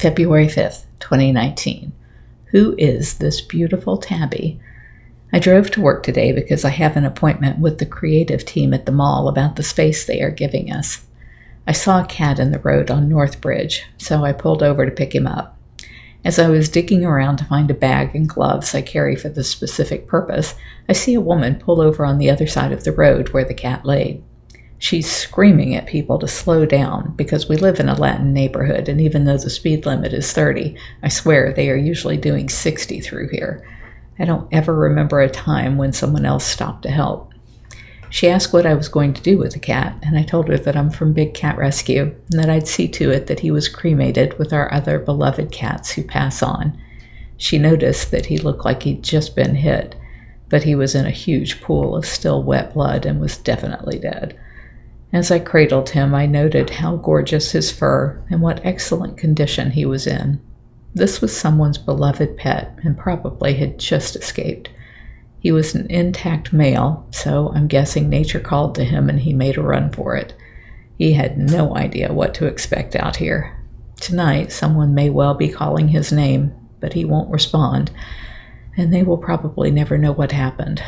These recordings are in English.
February 5th, 2019. Who is this beautiful tabby? I drove to work today because I have an appointment with the creative team at the mall about the space they are giving us. I saw a cat in the road on Northbridge, so I pulled over to pick him up. As I was digging around to find a bag and gloves I carry for this specific purpose, I see a woman pull over on the other side of the road where the cat laid. She's screaming at people to slow down because we live in a Latin neighborhood, and even though the speed limit is 30, I swear they are usually doing 60 through here. I don't ever remember a time when someone else stopped to help. She asked what I was going to do with the cat, and I told her that I'm from Big Cat Rescue and that I'd see to it that he was cremated with our other beloved cats who pass on. She noticed that he looked like he'd just been hit, but he was in a huge pool of still wet blood and was definitely dead. As I cradled him, I noted how gorgeous his fur and what excellent condition he was in. This was someone's beloved pet and probably had just escaped. He was an intact male, so I'm guessing nature called to him and he made a run for it. He had no idea what to expect out here. Tonight, someone may well be calling his name, but he won't respond, and they will probably never know what happened.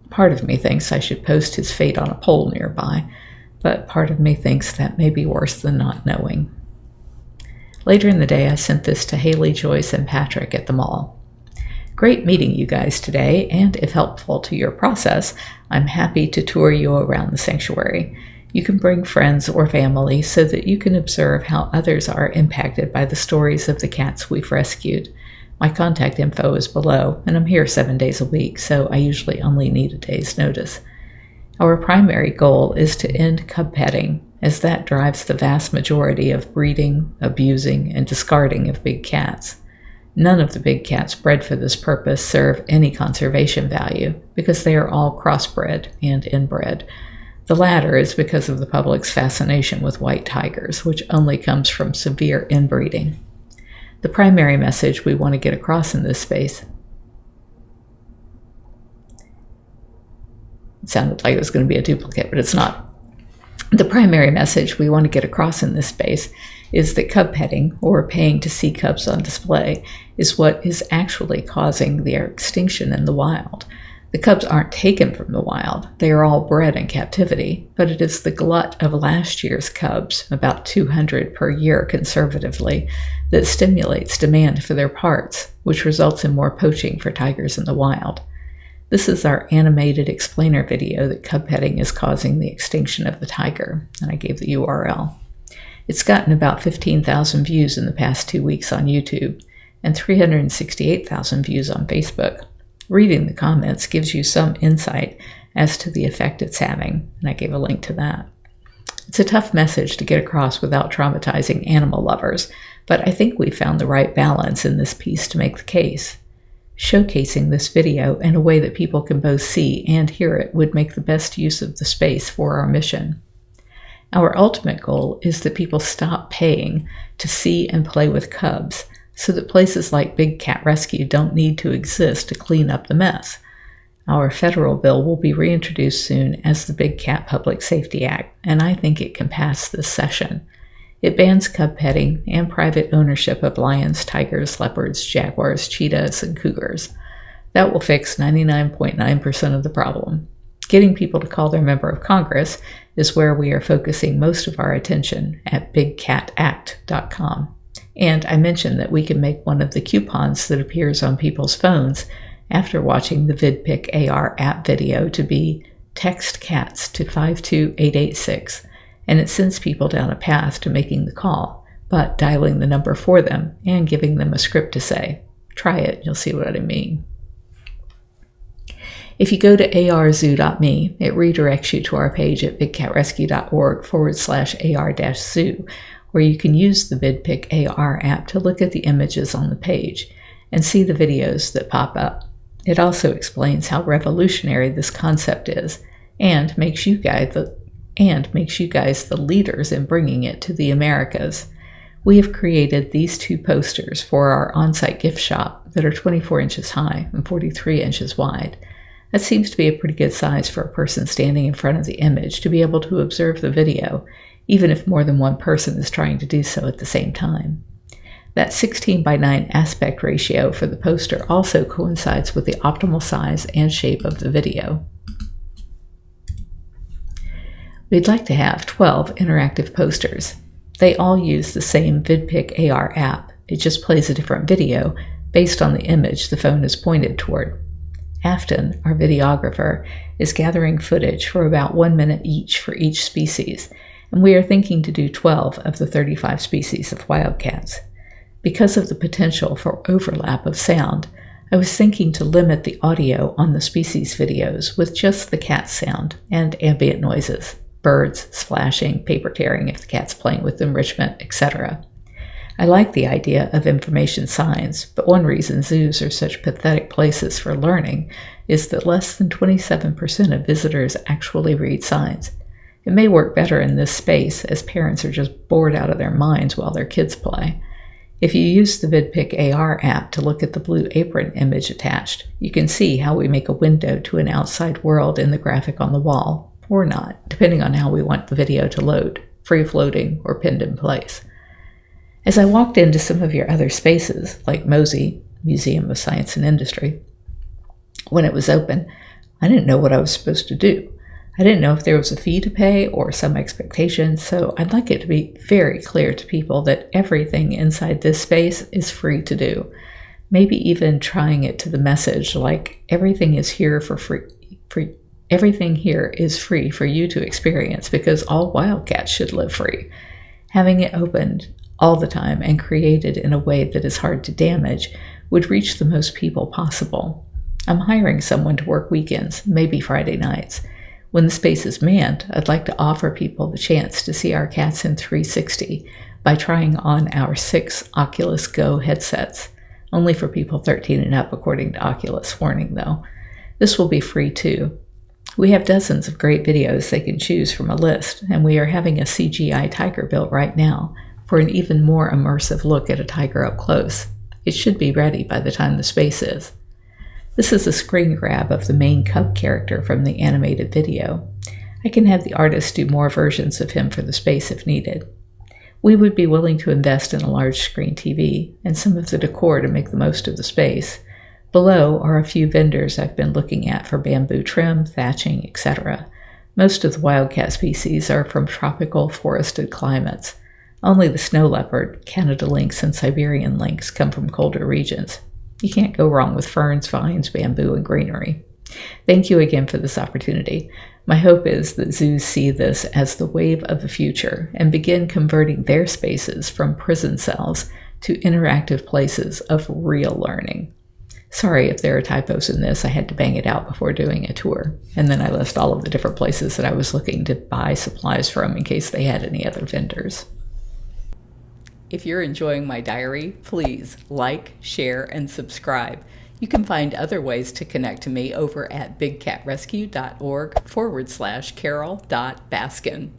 Part of me thinks I should post his fate on a pole nearby, but part of me thinks that may be worse than not knowing. Later in the day, I sent this to Haley, Joyce, and Patrick at the mall. Great meeting you guys today, and if helpful to your process, I'm happy to tour you around the sanctuary. You can bring friends or family so that you can observe how others are impacted by the stories of the cats we've rescued. My contact info is below, and I'm here 7 days a week, so I usually only need a day's notice. Our primary goal is to end cub petting, as that drives the vast majority of breeding, abusing, and discarding of big cats. None of the big cats bred for this purpose serve any conservation value because they are all crossbred and inbred. The latter is because of the public's fascination with white tigers, which only comes from severe inbreeding. The primary message we want to get across in this space— it sounded like it was going to be a duplicate, but it's not. The primary message we want to get across in this space is that cub petting, or paying to see cubs on display, is what is actually causing their extinction in the wild. The cubs aren't taken from the wild. They are all bred in captivity, but it is the glut of last year's cubs, about 200 per year conservatively, that stimulates demand for their parts, which results in more poaching for tigers in the wild. This is our animated explainer video that cub petting is causing the extinction of the tiger, and I gave the URL. It's gotten about 15,000 views in the past 2 weeks on YouTube and 368,000 views on Facebook. Reading the comments gives you some insight as to the effect it's having, and I gave a link to that. It's a tough message to get across without traumatizing animal lovers, but I think we found the right balance in this piece to make the case. Showcasing this video in a way that people can both see and hear it would make the best use of the space for our mission. Our ultimate goal is that people stop paying to see and play with cubs so that places like Big Cat Rescue don't need to exist to clean up the mess. Our federal bill will be reintroduced soon as the Big Cat Public Safety Act, and I think it can pass this session. It bans cub petting and private ownership of lions, tigers, leopards, jaguars, cheetahs, and cougars. That will fix 99.9% of the problem. Getting people to call their member of Congress is where we are focusing most of our attention at bigcatact.com. And I mentioned that we can make one of the coupons that appears on people's phones after watching the VidPic AR app video to be text cats to 52886. And it sends people down a path to making the call, but dialing the number for them and giving them a script to say. Try it, you'll see what I mean. If you go to arzoo.me, it redirects you to our page at bigcatrescue.org/AR-zoo, where you can use the VidPic AR app to look at the images on the page and see the videos that pop up. It also explains how revolutionary this concept is and makes you guys the leaders in bringing it to the Americas. We have created these 2 posters for our on-site gift shop that are 24 inches high and 43 inches wide. That seems to be a pretty good size for a person standing in front of the image to be able to observe the video, even if more than one person is trying to do so at the same time. That 16:9 aspect ratio for the poster also coincides with the optimal size and shape of the video. We'd like to have 12 interactive posters. They all use the same VidPic AR app. It just plays a different video based on the image the phone is pointed toward. Afton, our videographer, is gathering footage for about 1 minute each for each species, and we are thinking to do 12 of the 35 species of wildcats. Because of the potential for overlap of sound, I was thinking to limit the audio on the species videos with just the cat sound and ambient noises, birds, splashing, paper tearing if the cat's playing with enrichment, etc. I like the idea of information signs, but one reason zoos are such pathetic places for learning is that less than 27% of visitors actually read signs. It may work better in this space as parents are just bored out of their minds while their kids play. If you use the VidPic AR app to look at the blue apron image attached, you can see how we make a window to an outside world in the graphic on the wall, or not, depending on how we want the video to load, free-floating or pinned in place. As I walked into some of your other spaces, like Mosey, Museum of Science and Industry, when it was open, I didn't know what I was supposed to do. I didn't know if there was a fee to pay or some expectation, so I'd like it to be very clear to people that everything inside this space is free to do. Maybe even trying it to the message like everything is here for free. Everything here is free for you to experience because all wildcats should live free. Having it opened all the time and created in a way that is hard to damage would reach the most people possible. I'm hiring someone to work weekends, maybe Friday nights. When the space is manned, I'd like to offer people the chance to see our cats in 360 by trying on our 6 Oculus Go headsets. Only for people 13 and up, according to Oculus. Warning, though. This will be free, too. We have dozens of great videos they can choose from a list, and we are having a CGI tiger built right now for an even more immersive look at a tiger up close. It should be ready by the time the space is. This is a screen grab of the main cub character from the animated video. I can have the artist do more versions of him for the space if needed. We would be willing to invest in a large screen TV and some of the decor to make the most of the space. Below are a few vendors I've been looking at for bamboo trim, thatching, etc. Most of the wildcat species are from tropical forested climates. Only the snow leopard, Canada lynx, and Siberian lynx come from colder regions. You can't go wrong with ferns, vines, bamboo, and greenery. Thank you again for this opportunity. My hope is that zoos see this as the wave of the future and begin converting their spaces from prison cells to interactive places of real learning. Sorry if there are typos in this. I had to bang it out before doing a tour. And then I list all of the different places that I was looking to buy supplies from in case they had any other vendors. If you're enjoying my diary, please like, share, and subscribe. You can find other ways to connect to me over at bigcatrescue.org/Carole.Baskin.